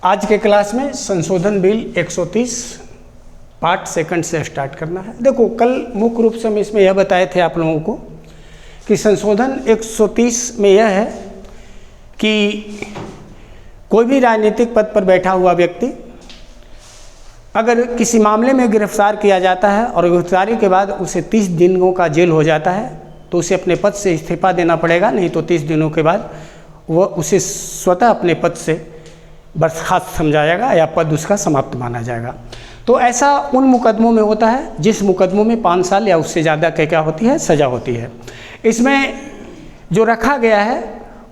आज के क्लास में संशोधन बिल 130 पार्ट सेकंड से स्टार्ट करना है। देखो, कल मुख्य रूप से हम इसमें यह बताए थे आप लोगों को कि संशोधन 130 में यह है कि कोई भी राजनीतिक पद पर बैठा हुआ व्यक्ति अगर किसी मामले में गिरफ्तार किया जाता है और गिरफ्तारी के बाद उसे 30 दिनों का जेल हो जाता है तो उसे अपने पद से इस्तीफा देना पड़ेगा, नहीं तो 30 दिनों के बाद वह उसे स्वतः अपने पद से बर्खास्त समझा जाएगा या पद उसका समाप्त माना जाएगा। तो ऐसा उन मुकदमों में होता है जिस मुकदमों में 5 साल या उससे ज़्यादा क्या होती है, सज़ा होती है। इसमें जो रखा गया है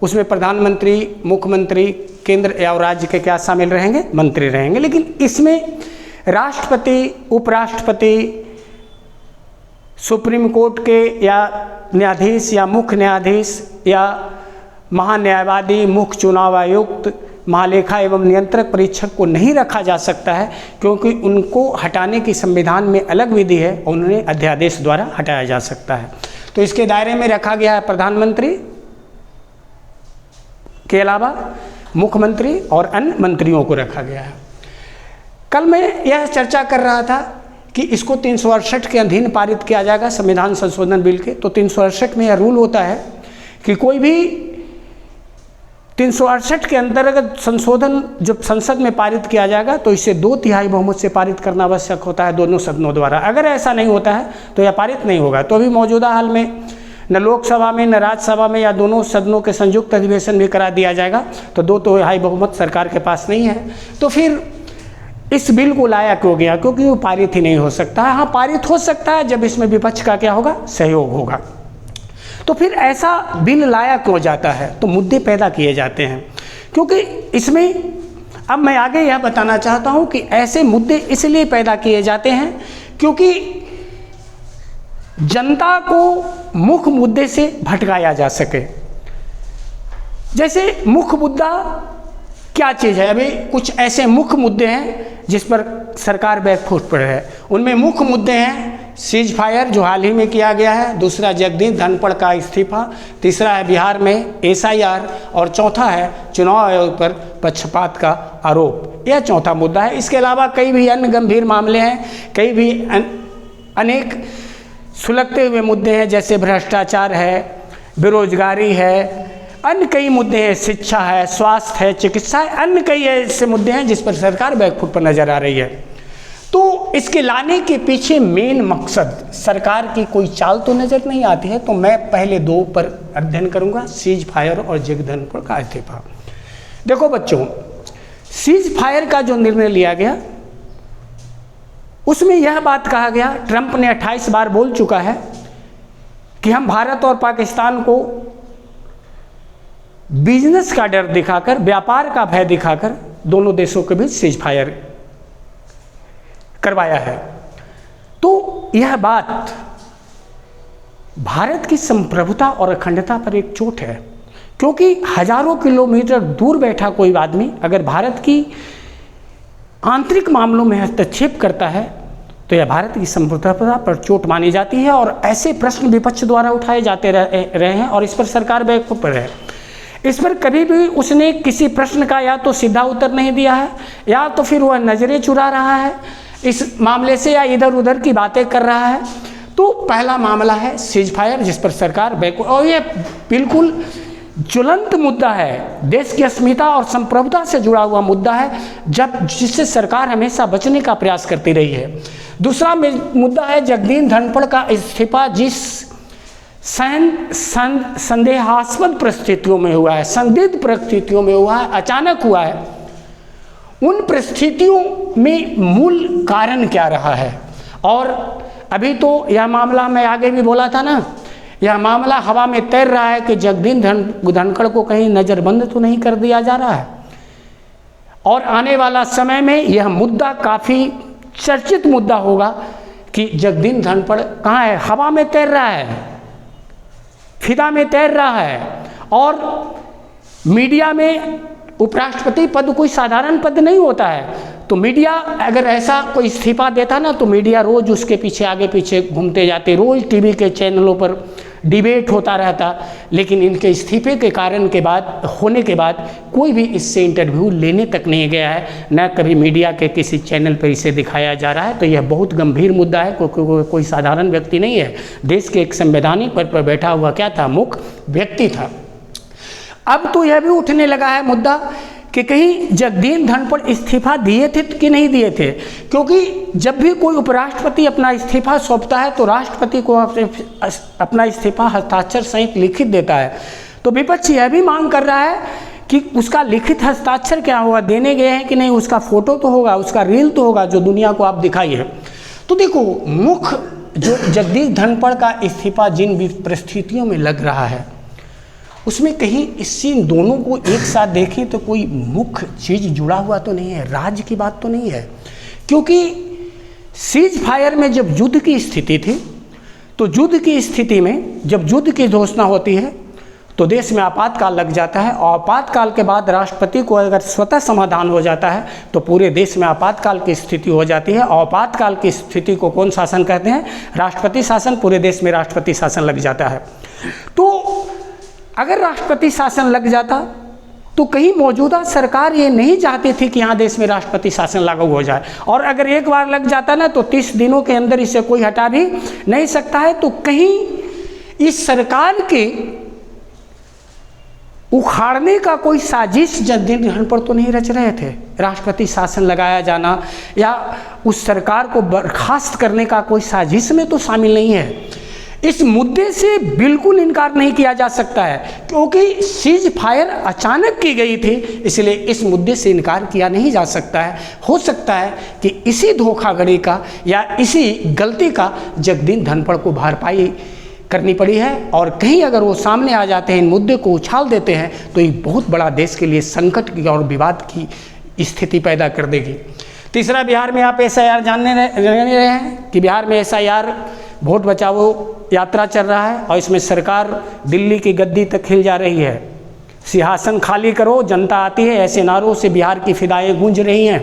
उसमें प्रधानमंत्री, मुख्यमंत्री, केंद्र या राज्य के क्या शामिल रहेंगे, मंत्री रहेंगे। लेकिन इसमें राष्ट्रपति, उपराष्ट्रपति, सुप्रीम कोर्ट के या न्यायाधीश या मुख्य न्यायाधीश या महान्यायवादी, मुख्य चुनाव आयुक्त, महालेखा एवं नियंत्रक परीक्षक को नहीं रखा जा सकता है, क्योंकि उनको हटाने की संविधान में अलग विधि है और उन्हें अध्यादेश द्वारा हटाया जा सकता है। तो इसके दायरे में रखा गया है प्रधानमंत्री के अलावा मुख्यमंत्री और अन्य मंत्रियों को रखा गया है। कल मैं यह चर्चा कर रहा था कि इसको 368 के अधीन पारित किया जाएगा संविधान संशोधन बिल के। तो 368 में यह रूल होता है कि कोई भी 368 के अंतर्गत संशोधन जब संसद में पारित किया जाएगा तो इसे 2/3 बहुमत से पारित करना आवश्यक होता है दोनों सदनों द्वारा। अगर ऐसा नहीं होता है तो यह पारित नहीं होगा। तो अभी मौजूदा हाल में न लोकसभा में न राज्यसभा में या दोनों सदनों के संयुक्त अधिवेशन भी करा दिया जाएगा, तो 2/3 बहुमत सरकार के पास नहीं है। तो फिर इस बिल को लाया क्यों गया? क्योंकि वो पारित ही नहीं हो सकता है। हाँ, पारित हो सकता है जब इसमें विपक्ष का क्या होगा, सहयोग होगा। तो फिर ऐसा बिल लाया क्यों जाता है? तो मुद्दे पैदा किए जाते हैं, क्योंकि इसमें अब मैं आगे यह बताना चाहता हूं कि ऐसे मुद्दे इसलिए पैदा किए जाते हैं क्योंकि जनता को मुख्य मुद्दे से भटकाया जा सके। जैसे मुख्य मुद्दा क्या चीज़ है? अभी कुछ ऐसे मुख्य मुद्दे हैं जिस पर सरकार बैकफुट पर है। उनमें मुख्य मुद्दे हैं सीज फायर जो हाल ही में किया गया है, दूसरा जगदीप धनखड़ का इस्तीफा, तीसरा है बिहार में SIR और चौथा है चुनाव आयोग पर पक्षपात का आरोप। यह चौथा मुद्दा है। इसके अलावा कई भी अन्य गंभीर मामले हैं, कई भी अनेक सुलगते हुए मुद्दे हैं, जैसे भ्रष्टाचार है, बेरोजगारी है, अन्य कई मुद्दे हैं, शिक्षा है, स्वास्थ्य है, चिकित्सा है, अन्य कई ऐसे मुद्दे हैं जिस पर सरकार बैकफुट पर नजर आ रही है। तो इसके लाने के पीछे मेन मकसद सरकार की कोई चाल तो नजर नहीं आती है। तो मैं पहले 2 पर अध्ययन करूंगा, सीज फायर और जगदीप धनखड़ का इस्तीफा। देखो बच्चों, सीज फायर का जो निर्णय लिया गया उसमें यह बात कहा गया, ट्रंप ने 28 बार बोल चुका है कि हम भारत और पाकिस्तान को बिजनेस का डर दिखाकर, व्यापार का भय दिखाकर दोनों देशों के बीच सीज फायर करवाया है। तो यह बात भारत की संप्रभुता और अखंडता पर एक चोट है, क्योंकि हजारों किलोमीटर दूर बैठा कोई आदमी अगर भारत की आंतरिक मामलों में हस्तक्षेप करता है तो यह भारत की संप्रभुता पर चोट मानी जाती है। और ऐसे प्रश्न विपक्ष द्वारा उठाए जाते रहे हैं और इस पर सरकार बैकफुट पर है। इस पर कभी भी उसने किसी प्रश्न का या तो सीधा उत्तर नहीं दिया है या तो फिर वह नजरें चुरा रहा है इस मामले से या इधर उधर की बातें कर रहा है। तो पहला मामला है सीज फायर, जिस पर सरकार बैकफुट, और यह बिल्कुल ज्वलंत मुद्दा है, देश की अस्मिता और संप्रभुता से जुड़ा हुआ मुद्दा है, जिससे सरकार हमेशा बचने का प्रयास करती रही है। दूसरा मुद्दा है जगदीप धनखड़ का इस्तीफा, जिस संदेहास्पद परिस्थितियों में हुआ है, संदिग्ध परिस्थितियों में हुआ है, अचानक हुआ है। उन परिस्थितियों में मूल कारण क्या रहा है? और अभी तो यह मामला मैं आगे भी बोला था ना, यह मामला हवा में तैर रहा है कि जगदीप धनखड़ को कहीं नज़रबंद तो नहीं कर दिया जा रहा है। और आने वाला समय में यह मुद्दा काफ़ी चर्चित मुद्दा होगा कि जगदीप धनखड़ कहाँ है, हवा में तैर रहा है, फिदा में तैर रहा है। और मीडिया में उपराष्ट्रपति पद कोई साधारण पद नहीं होता है। तो मीडिया अगर ऐसा कोई इस्तीफा देता ना तो मीडिया रोज़ उसके पीछे आगे पीछे घूमते जाते, रोज़ टीवी के चैनलों पर डिबेट होता रहता, लेकिन इनके इस्तीफे के कारण के बाद होने के बाद कोई भी इससे इंटरव्यू लेने तक नहीं गया है, न कभी मीडिया के किसी चैनल पर इसे दिखाया जा रहा है। तो यह बहुत गंभीर मुद्दा है, कोई साधारण व्यक्ति नहीं है, देश के एक संवैधानिक पद पर बैठा हुआ क्या था, मुख्य व्यक्ति था। अब तो यह भी उठने लगा है मुद्दा कि कहीं जगदीप धनखड़ इस्तीफा दिए थे कि नहीं दिए थे, क्योंकि जब भी कोई उपराष्ट्रपति अपना इस्तीफा सौंपता है तो राष्ट्रपति को अपना इस्तीफा हस्ताक्षर सहित लिखित देता है। तो विपक्ष यह भी मांग कर रहा है कि उसका लिखित हस्ताक्षर क्या होगा, देने गए हैं कि नहीं, उसका फोटो तो होगा, उसका रील तो होगा जो दुनिया को आप दिखाइए। तो देखो, मुख्य जो जगदीप धनखड़ का इस्तीफा जिन परिस्थितियों में लग रहा है उसमें कहीं इससे इन दोनों को एक साथ देखें तो कोई मुख्य चीज़ जुड़ा हुआ तो नहीं है, राज्य की बात तो नहीं है। क्योंकि सीज फायर में जब युद्ध की स्थिति थी तो युद्ध की स्थिति में जब युद्ध की घोषणा होती है तो देश में आपातकाल लग जाता है, और आपातकाल के बाद राष्ट्रपति को अगर स्वतः समाधान हो जाता है तो पूरे देश में आपातकाल की स्थिति हो जाती है। और आपातकाल की स्थिति को कौन शासन कहते हैं, राष्ट्रपति शासन। पूरे देश में राष्ट्रपति शासन लग जाता है। तो अगर राष्ट्रपति शासन लग जाता तो कहीं मौजूदा सरकार ये नहीं चाहती थी कि यहाँ देश में राष्ट्रपति शासन लागू हो जाए, और अगर एक बार लग जाता ना तो 30 दिनों के अंदर इसे कोई हटा भी नहीं सकता है। तो कहीं इस सरकार के उखाड़ने का कोई साजिश जगदीप धनखड़ तो नहीं रच रहे थे, राष्ट्रपति शासन लगाया जाना या उस सरकार को बर्खास्त करने का कोई साजिश में तो शामिल नहीं है। इस मुद्दे से बिल्कुल इनकार नहीं किया जा सकता है, क्योंकि सीज फायर अचानक की गई थी, इसलिए इस मुद्दे से इनकार किया नहीं जा सकता है। हो सकता है कि इसी धोखाधड़ी का या इसी गलती का जगदीप धनखड़ को भरपाई करनी पड़ी है, और कहीं अगर वो सामने आ जाते हैं, इन मुद्दे को उछाल देते हैं तो ये बहुत बड़ा देश के लिए संकट की और विवाद की स्थिति पैदा कर देगी। तीसरा, बिहार में आप SIR जानने रहे हैं कि बिहार में SIR वोट बचाओ यात्रा चल रहा है, और इसमें सरकार दिल्ली की गद्दी तक हिल जा रही है। सिंहासन खाली करो, जनता आती है, ऐसे नारों से बिहार की फिदाएं गूंज रही हैं।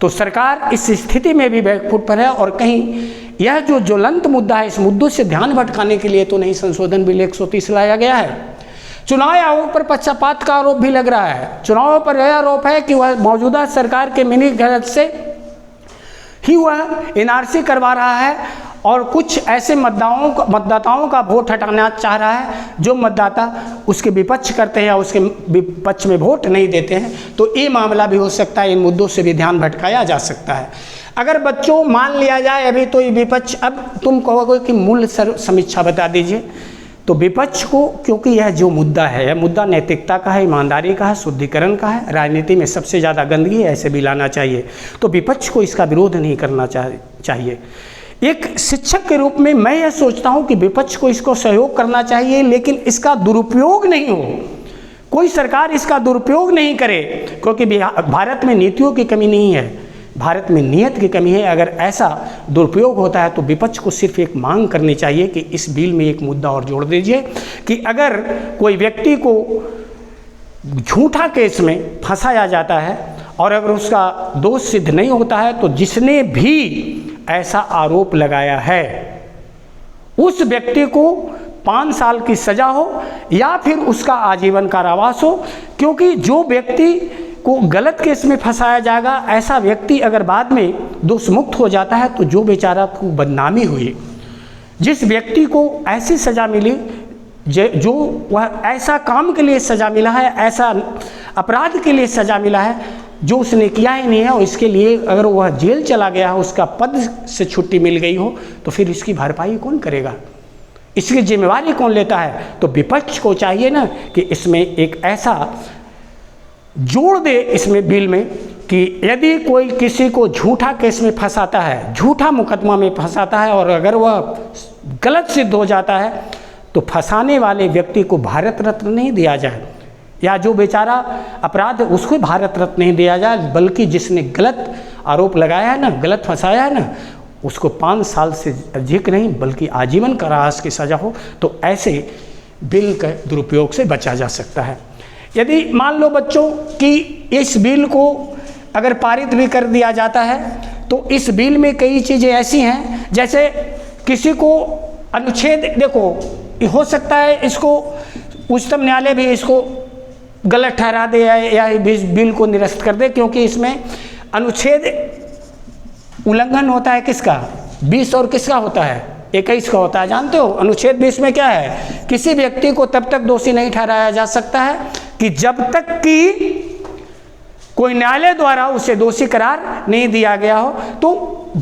तो सरकार इस स्थिति में भी बैकफुट पर है, और कहीं यह जो ज्वलंत मुद्दा है, इस मुद्दों से ध्यान भटकाने के लिए तो नहीं संशोधन बिल 130 लाया गया है। चुनाव आयोग पर पक्षपात का आरोप भी लग रहा है। चुनाव पर यह आरोप है कि वह मौजूदा सरकार के मिनी गठबंधन से ही वह NRC करवा रहा है, और कुछ ऐसे मतदाताओं का वोट हटाना चाह रहा है जो मतदाता उसके विपक्ष करते हैं या उसके विपक्ष में वोट नहीं देते हैं। तो ये मामला भी हो सकता है, इन मुद्दों से भी ध्यान भटकाया जा सकता है। अगर बच्चों मान लिया जाए अभी तो ये विपक्ष, अब तुम कहोगे कि मूल समीक्षा बता दीजिए, तो विपक्ष को, क्योंकि यह जो मुद्दा है, यह मुद्दा नैतिकता का है, ईमानदारी का है, शुद्धिकरण का है, राजनीति में सबसे ज़्यादा गंदगी है, ऐसे भी लाना चाहिए। तो विपक्ष को इसका विरोध नहीं करना चाहिए। एक शिक्षक के रूप में मैं यह सोचता हूं कि विपक्ष को इसको सहयोग करना चाहिए, लेकिन इसका दुरुपयोग नहीं हो, कोई सरकार इसका दुरुपयोग नहीं करे, क्योंकि भारत में नीतियों की कमी नहीं है, भारत में नीयत की कमी है। अगर ऐसा दुरुपयोग होता है तो विपक्ष को सिर्फ एक मांग करनी चाहिए कि इस बिल में एक मुद्दा और जोड़ दीजिए कि अगर कोई व्यक्ति को झूठा केस में फंसाया जाता है और अगर उसका दोष सिद्ध नहीं होता है तो जिसने भी ऐसा आरोप लगाया है उस व्यक्ति को 5 साल की सज़ा हो या फिर उसका आजीवन कारावास हो, क्योंकि जो व्यक्ति को गलत केस में फंसाया जाएगा, ऐसा व्यक्ति अगर बाद में दोष मुक्त हो जाता है तो जो बेचारा को बदनामी हुई, जिस व्यक्ति को ऐसी सज़ा मिली जो वह ऐसा काम के लिए सज़ा मिला है, ऐसा अपराध के लिए सज़ा मिला है जो उसने किया ही नहीं है, और इसके लिए अगर वह जेल चला गया है, उसका पद से छुट्टी मिल गई हो, तो फिर इसकी भरपाई कौन करेगा, इसकी जिम्मेवारी कौन लेता है। तो विपक्ष को चाहिए ना कि इसमें एक ऐसा जोड़ दे इसमें बिल में कि यदि कोई किसी को झूठा केस में फंसाता है, झूठा मुकदमा में फंसाता है और अगर वह गलत सिद्ध हो जाता है तो फंसाने वाले व्यक्ति को भारत रत्न नहीं दिया जाए, या जो बेचारा अपराध उसको भारत रत्न नहीं दिया जाए, बल्कि जिसने गलत आरोप लगाया है ना, गलत फंसाया है ना, उसको 5 साल से अधिक नहीं बल्कि आजीवन कारावास की सज़ा हो। तो ऐसे बिल के दुरुपयोग से बचा जा सकता है। यदि मान लो बच्चों कि इस बिल को अगर पारित भी कर दिया जाता है तो इस बिल में कई चीज़ें ऐसी हैं, जैसे किसी को अनुच्छेद, देखो हो सकता है इसको उच्चतम न्यायालय भी इसको गलत ठहरा दे या इस बिल को निरस्त कर दे, क्योंकि इसमें अनुच्छेद उल्लंघन होता है किसका? 20 और किसका होता है? 21 का होता है। जानते हो अनुच्छेद 20 में क्या है? किसी व्यक्ति को तब तक दोषी नहीं ठहराया जा सकता है कि जब तक कि कोई न्यायालय द्वारा उसे दोषी करार नहीं दिया गया हो। तो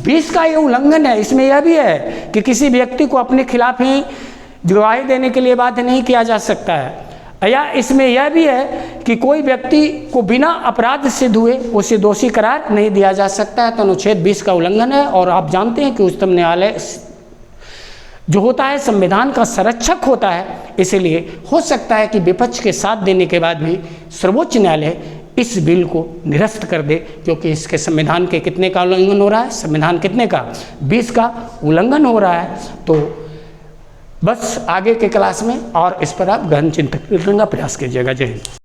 20 का ये उल्लंघन है। इसमें यह भी है कि किसी व्यक्ति को अपने खिलाफ ही गवाही देने के लिए बाध्य नहीं किया जा सकता है, या इसमें यह भी है कि कोई व्यक्ति को बिना अपराध सिद्ध हुए उसे दोषी करार नहीं दिया जा सकता है। तो अनुच्छेद 20 का उल्लंघन है। और आप जानते हैं कि उच्चतम न्यायालय जो होता है संविधान का संरक्षक होता है, इसीलिए हो सकता है कि विपक्ष के साथ देने के बाद भी सर्वोच्च न्यायालय इस बिल को निरस्त कर दे, क्योंकि इसके संविधान के कितने का उल्लंघन हो रहा है? संविधान कितने का? 20 का उल्लंघन हो रहा है। तो बस आगे के क्लास में और इस पर आप गहन चिंतन करने का प्रयास कीजिएगा। जय हिंद।